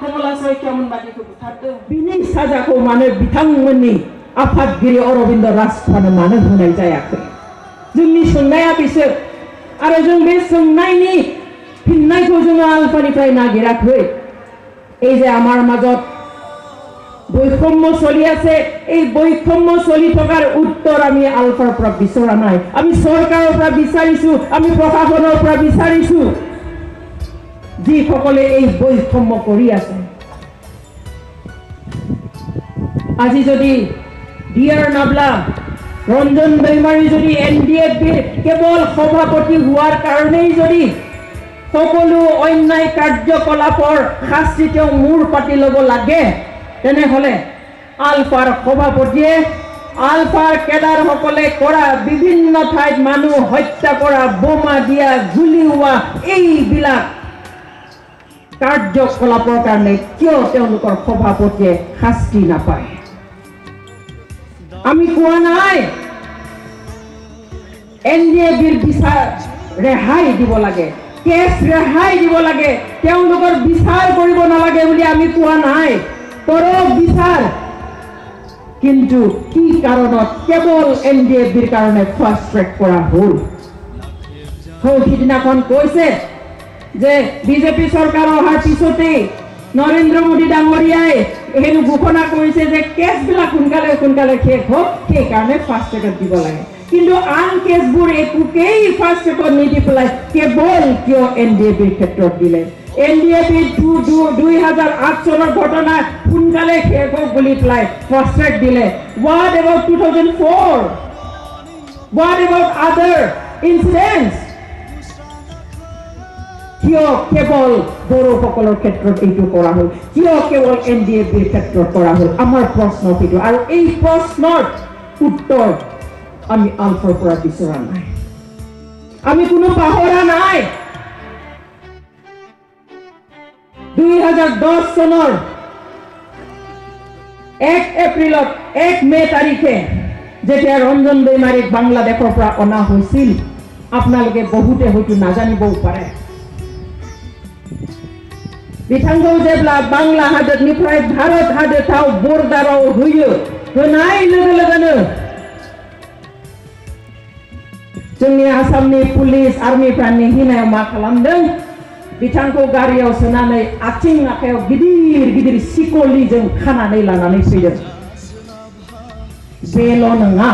कमला सैकियामोन बादिखौ बुथारदों बिनि साजाखौ मानो बिथांमोननि आफादगिरि अरबिन्द राजखानो मानो होनाय जायाखै जोंनि सोंनाया बिसोर आरो जों बे सोंनायनि फिननायखौ जोङो आलफानिफ्राय नागिराखै এই যে আমাৰ মাজত বৈষম্য চলি আছে এই বৈষম্য চলি থকাৰ উত্তৰ আমি আলফাৰ পৰা বিচৰা নাই আমি চৰকাৰৰ পৰা বিচাৰিছো আমি প্ৰশাসনৰ পৰা বিচাৰিছো যিসকলে এই বৈষম্য কৰি আছে আজি যদি ডিআৰ নাবলা ৰঞ্জন দৈমাৰী যদি এনডিএফবিৰ কেৱল সভাপতি হোৱাৰ কাৰণেই যদি সকলো অন্যায় কাৰ্যকলাপৰ শাস্তি তেওঁ মূৰ পাতি ল'ব লাগে তেনেহলে আলফাৰ সভাপতিয়ে আলফাৰ কেডাৰসকলে কৰা বিভিন্ন ঠাইত মানুহ হত্যা কৰা বোমা দিয়া গুলি হোৱা এইবিলাক কাৰ্যকলাপৰ কাৰণে কিয় তেওঁলোকৰ সভাপতিয়ে শাস্তি নাপায় আমি কোৱা নাই এনডিএফবিৰ বিচাৰ ৰেহাই দিব লাগে কেছ ৰেহাই দিব লাগে তেওঁলোকৰ বিচাৰ কৰিব নালাগে বুলি আমি কোৱা নাই কৰক বিচাৰ কিন্তু কি কাৰণত কেৱল এনডিএফবিৰ কাৰণে ফাষ্ট ট্ৰেক কৰা হ'ল সিদিনাখন কৈছে যে বিজেপি চৰকাৰ অহাৰ পিছতেই নৰেন্দ্ৰ মোদী ডাঙৰীয়াই হেনো ঘোষণা কৰিছে যে কেছবিলাক সোনকালে সোনকালে শেষ হওক সেইকাৰণে ফাষ্ট ট্ৰেকত দিব লাগে কিন্তু আন কেছবোৰ একোকেই ফাষ্ট ট্ৰেকত নিদি পেলাই কেৱল কিয় এনডিএফবিৰ ক্ষেত্ৰত দিলে এনডিএফবি 2008 চনৰ ঘটনা সোনকালে শেষ হওক বুলি পেলাই ফাষ্ট ট্ৰেক দিলে what about 2004 what about other incidents কিয় কেৱল বড়োসকলৰ ক্ষেত্ৰত এইটো কৰা হ'ল কিয় কেৱল এনডিএফবিৰ ক্ষেত্ৰত কৰা হ'ল আমাৰ প্ৰশ্ন সেইটো আৰু এই প্ৰশ্নৰ উত্তৰ আমি আলফাৰ পৰা বিচৰা নাই আমি কোনো পাহৰা নাই 2010 চনৰ 1 এপ্ৰিলত 1 মে তাৰিখে যেতিয়া ৰঞ্জন দৈমাৰীক বাংলাদেশৰ পৰা অনা হৈছিল আপোনালোকে বহুতে হয়তো নাজানিবও পাৰে बिथांखौ जेब्ला बांला हादोरनिफ्राय भारत हादोराव बर्डाराव होयो होनाय लोगो लोगोनो जोंनि आसामनि पुलिस आर्मिफ्रा नेहिनायाव मा खालामदों बिथांखौ गारियाव सोनानै आथिं आखायाव गिदिर गिदिर सिकलिजों खानानै लानानै फैदों बेल' नङा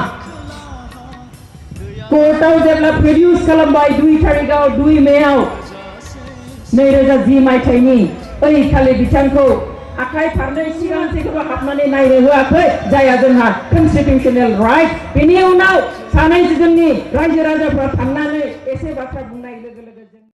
कोर्टाव जेब्ला प्रडिउस खालामबाय 2 तारिखाव 2 मेआव 2010 मायथाइनि ओइखालि बिथांखौ आखाइ फारनै सिगांथिखौ हाबनानै नायनो होआखै जायहा जोंहा कन्स्टिटिउशनेल राइट बेनि उनाव सानै जोंनि रायजो राजाफ्रा थांनानै एसे बाथ्रा